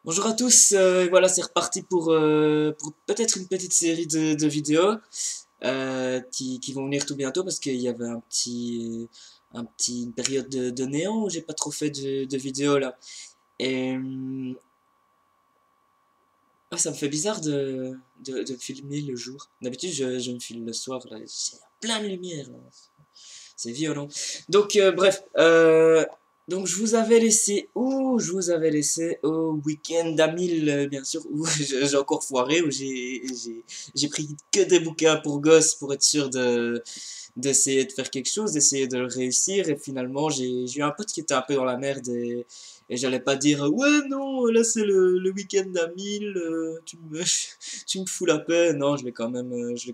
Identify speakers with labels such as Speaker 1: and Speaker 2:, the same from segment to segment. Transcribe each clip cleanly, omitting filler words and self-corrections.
Speaker 1: Bonjour à tous, voilà c'est reparti pour peut-être une petite série de vidéos qui vont venir tout bientôt parce qu'il y avait une période de néant où j'ai pas trop fait de vidéos là. Et ça me fait bizarre de me filmer le jour. D'habitude je me filme le soir, là, j'ai plein de lumière là. C'est violent. Donc, bref. Donc, je vous avais laissé où? Je vous avais laissé au week-end d'Amil, bien sûr, où j'ai encore foiré, où j'ai pris que des bouquins pour gosses pour être sûr d'essayer de faire quelque chose, d'essayer de le réussir. Et finalement, j'ai eu un pote qui était un peu dans la merde et j'allais pas dire ouais, non, là c'est le week-end d'Amil, tu me fous la paix. Non, je l'ai quand même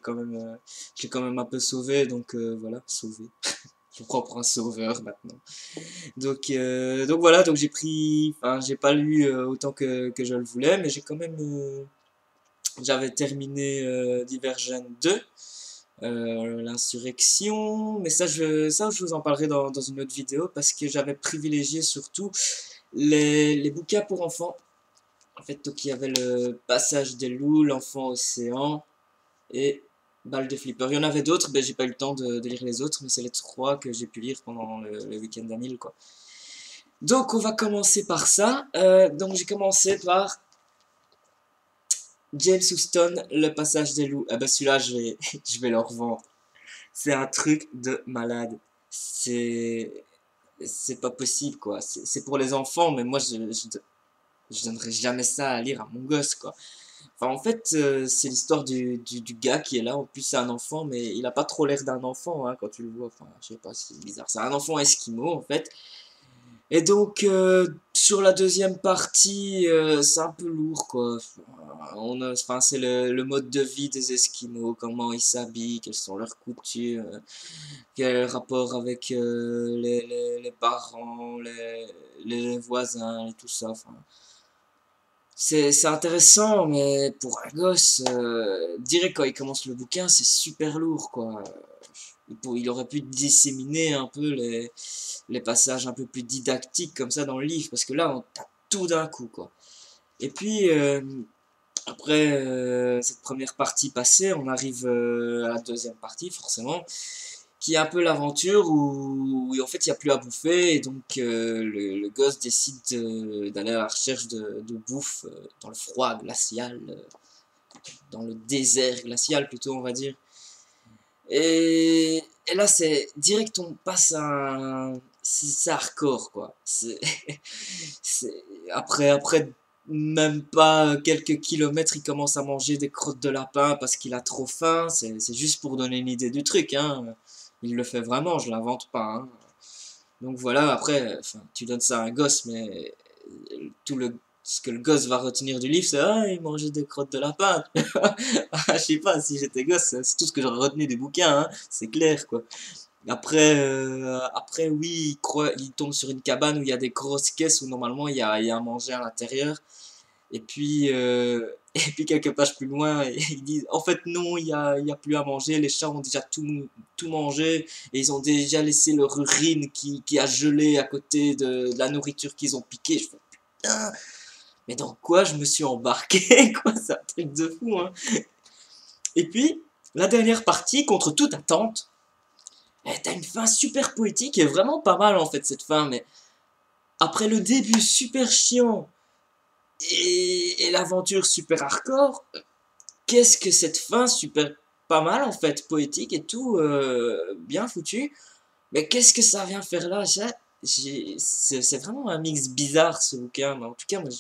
Speaker 1: un peu sauvé, donc voilà, sauvé. Je me prends pour un sauveur maintenant. Donc voilà, donc j'ai pris, enfin j'ai pas lu autant que je le voulais, mais j'ai quand même, j'avais terminé Divergent 2, l'insurrection, mais ça je vous en parlerai dans une autre vidéo parce que j'avais privilégié surtout les bouquins pour enfants. En fait, donc il y avait le passage des loups, l'enfant océan, et Balle de Flipper. Il y en avait d'autres, ben, j'ai pas eu le temps de lire les autres, mais c'est les trois que j'ai pu lire pendant le week-end d'Amil, quoi. Donc on va commencer par ça. Donc j'ai commencé par James Houston, Le Passage des Loups. Ah ben celui-là, je vais le revendre. C'est un truc de malade. C'est c'est pas possible, quoi. C'est pour les enfants, mais moi, je donnerais jamais ça à lire à mon gosse, quoi. Enfin, en fait, c'est l'histoire du gars qui est là. En plus, c'est un enfant, mais il a pas trop l'air d'un enfant, hein, quand tu le vois. Enfin, je sais pas, c'est bizarre. C'est un enfant esquimau, en fait. Et donc, sur la deuxième partie, c'est un peu lourd, quoi. Enfin, c'est le mode de vie des Esquimaux, comment ils s'habillent, quelles sont leurs coutumes, quel rapport avec les parents, les voisins et tout ça. Enfin, c'est intéressant, mais pour un gosse, direct quand il commence le bouquin, c'est super lourd, quoi. Il aurait pu disséminer un peu les passages un peu plus didactiques comme ça dans le livre, parce que là, on tape tout d'un coup, quoi. Et puis, après cette première partie passée, on arrive à la deuxième partie, forcément, qui est un peu l'aventure où en fait il n'y a plus à bouffer, et donc le gosse décide d'aller à la recherche de bouffe dans le froid glacial, dans le désert glacial plutôt, on va dire. Et là, c'est direct, on passe à un. C'est hardcore, quoi. C'est- après même pas quelques kilomètres, il commence à manger des crottes de lapin parce qu'il a trop faim. C'est juste pour donner une idée du truc, hein. Il le fait vraiment, je l'invente pas, hein. Donc voilà, après, enfin, tu donnes ça à un gosse, mais tout ce que le gosse va retenir du livre, c'est ah, il mangeait des crottes de lapin. Je sais pas, si j'étais gosse, c'est tout ce que j'aurais retenu des bouquins, hein, c'est clair, quoi. Après oui, il tombe sur une cabane où il y a des grosses caisses où normalement il y a à manger à l'intérieur. Et puis, et puis quelques pages plus loin, ils disent en fait non, il y a plus à manger, les chats ont déjà tout mangé et ils ont déjà laissé leur urine qui a gelé à côté de la nourriture qu'ils ont piquée. Je fais putain, mais dans quoi je me suis embarqué, quoi, c'est un truc de fou, hein. Et puis, la dernière partie, contre toute attente, t'as une fin super poétique et vraiment pas mal en fait cette fin, mais après le début super chiant et l'aventure super hardcore, qu'est-ce que cette fin super pas mal en fait, poétique et tout, bien foutu, mais qu'est-ce que ça vient faire là? C'est vraiment un mix bizarre ce bouquin, mais en tout cas, moi,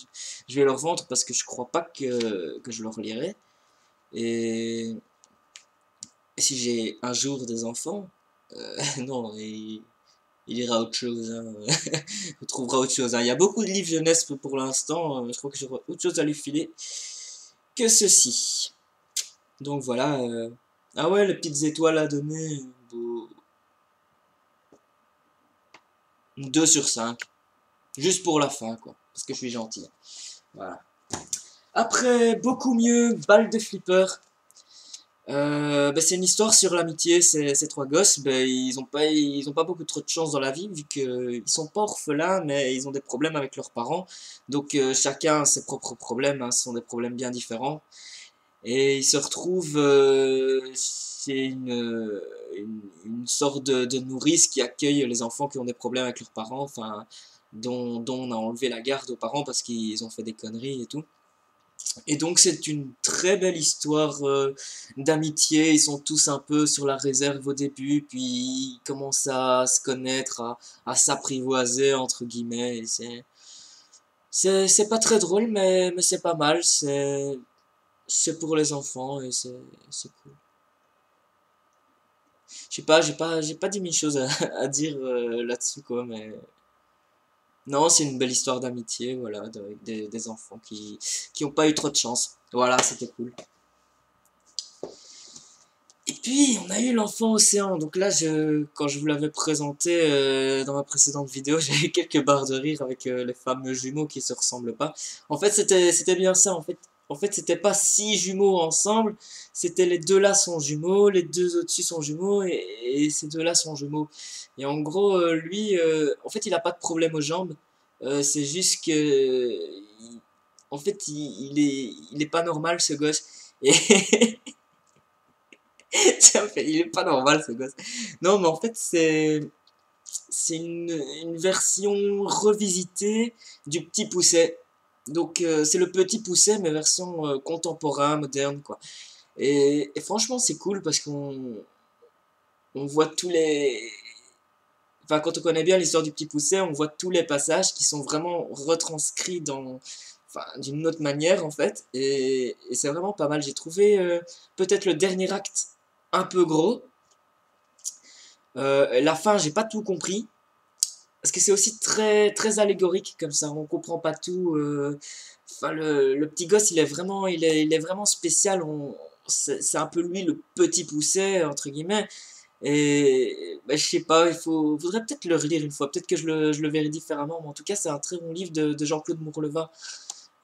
Speaker 1: je vais le revendre parce que je crois pas que je le relirai. Et, et si j'ai un jour des enfants, non, il ira autre chose, hein. On trouvera autre chose, hein. Il y a beaucoup de livres jeunesse pour l'instant, je crois que j'aurai autre chose à lui filer que ceci. Donc voilà. Ah ouais, les petites étoiles à donner, 2 sur 5. Juste pour la fin, quoi. Parce que je suis gentil. Voilà. Après, beaucoup mieux, Balle de Flipper. C'est une histoire sur l'amitié. Ces trois gosses, ils ont pas beaucoup trop de chance dans la vie, vu qu'ils sont pas orphelins, mais ils ont des problèmes avec leurs parents. Donc chacun a ses propres problèmes, hein, ce sont des problèmes bien différents. Et ils se retrouvent chez une sorte de nourrice qui accueille les enfants qui ont des problèmes avec leurs parents, enfin, dont on a enlevé la garde aux parents parce qu'ils ont fait des conneries et tout. Et donc c'est une très belle histoire d'amitié. Ils sont tous un peu sur la réserve au début, puis ils commencent à se connaître, à s'apprivoiser entre guillemets. Et c'est pas très drôle, mais c'est pas mal. C'est pour les enfants et c'est cool. Je sais pas, j'ai pas 10 000 choses à dire là-dessus quoi, mais non, c'est une belle histoire d'amitié, voilà, avec des enfants qui ont pas eu trop de chance. Voilà, c'était cool. Et puis, on a eu l'enfant océan. Donc là, quand je vous l'avais présenté dans ma précédente vidéo, j'ai eu quelques barres de rire avec les fameux jumeaux qui se ressemblent pas. En fait, c'était bien ça. En fait, c'était pas six jumeaux ensemble. C'était les deux là sont jumeaux, les deux au-dessus sont jumeaux, et ces deux là sont jumeaux. Et en gros, lui, en fait, il a pas de problème aux jambes. C'est juste que, en fait, il est pas normal ce gosse. Et il est pas normal ce gosse. Non, mais en fait, c'est une version revisitée du Petit Poucet. Donc, c'est le Petit Poucet, mais version contemporain, moderne, quoi. Et franchement, c'est cool parce on voit tous les. Enfin, quand on connaît bien l'histoire du Petit Poucet, on voit tous les passages qui sont vraiment retranscrits enfin, d'une autre manière, en fait. Et c'est vraiment pas mal. J'ai trouvé peut-être le dernier acte un peu gros. La fin, j'ai pas tout compris. Parce que c'est aussi très, très allégorique comme ça, on comprend pas tout. Enfin, le petit gosse, il est vraiment spécial. C'est un peu lui le petit poucet, entre guillemets. Et je sais pas, faudrait peut-être le relire une fois. Peut-être que je le verrai différemment. Mais en tout cas, c'est un très bon livre de Jean-Claude Mourleva.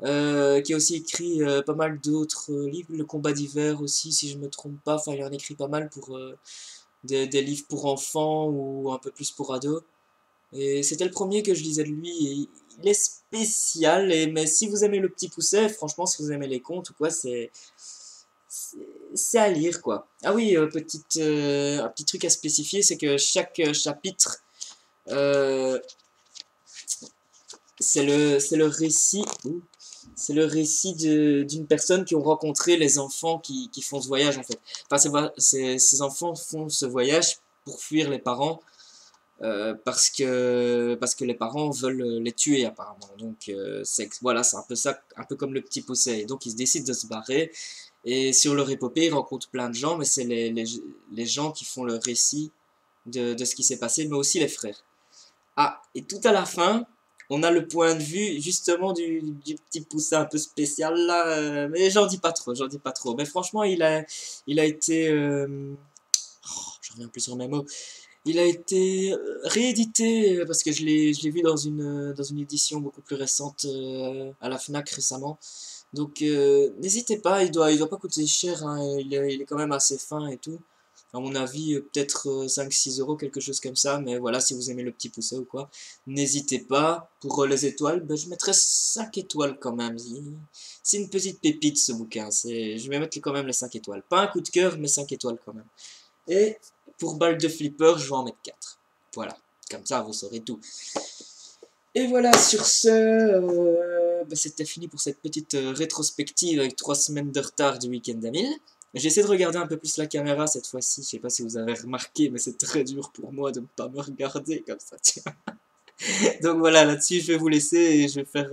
Speaker 1: Qui a aussi écrit pas mal d'autres livres. Le combat d'hiver aussi, si je me trompe pas. Enfin, il en écrit pas mal pour des livres pour enfants ou un peu plus pour ados. Et c'était le premier que je lisais de lui. Et il est spécial, mais si vous aimez le petit pousset, franchement, si vous aimez les contes ou quoi, c'est à lire quoi. Ah oui, un petit truc à spécifier, c'est que chaque chapitre, euh, c'est le récit. C'est le récit d'une personne qui ont rencontré les enfants qui font ce voyage en fait. Enfin, ces enfants font ce voyage pour fuir les parents parce que les parents veulent les tuer apparemment. Donc voilà, c'est un peu ça, un peu comme le petit poucet. Et donc ils se décident de se barrer. Et sur leur épopée, ils rencontrent plein de gens, mais c'est les gens qui font le récit de ce qui s'est passé, mais aussi les frères. Ah, et tout à la fin, on a le point de vue justement du petit poussin un peu spécial là, mais j'en dis pas trop, j'en dis pas trop. Mais franchement, il a été, je reviens plus sur mes mots, il a été réédité parce que je l'ai vu dans une édition beaucoup plus récente à la Fnac récemment. Donc n'hésitez pas, il doit pas coûter cher, hein, il est quand même assez fin et tout. À mon avis, peut-être 5-6 euros, quelque chose comme ça. Mais voilà, si vous aimez le petit pousset ou quoi, n'hésitez pas. Pour les étoiles, je mettrais 5 étoiles quand même. C'est une petite pépite ce bouquin. Je vais mettre quand même les 5 étoiles. Pas un coup de cœur, mais 5 étoiles quand même. Et pour balle de flipper, je vais en mettre 4. Voilà, comme ça vous saurez tout. Et voilà, sur ce, c'était fini pour cette petite rétrospective avec 3 semaines de retard du week-end d'Amil. J'essaie de regarder un peu plus la caméra cette fois-ci. Je sais pas si vous avez remarqué, mais c'est très dur pour moi de ne pas me regarder comme ça. Donc voilà, là-dessus, je vais vous laisser et je vais faire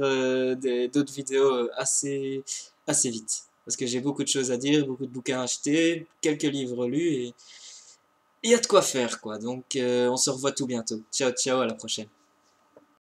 Speaker 1: d'autres vidéos assez vite. Parce que j'ai beaucoup de choses à dire, beaucoup de bouquins à acheter, quelques livres lus et il y a de quoi faire, quoi. Donc on se revoit tout bientôt. Ciao, ciao, à la prochaine.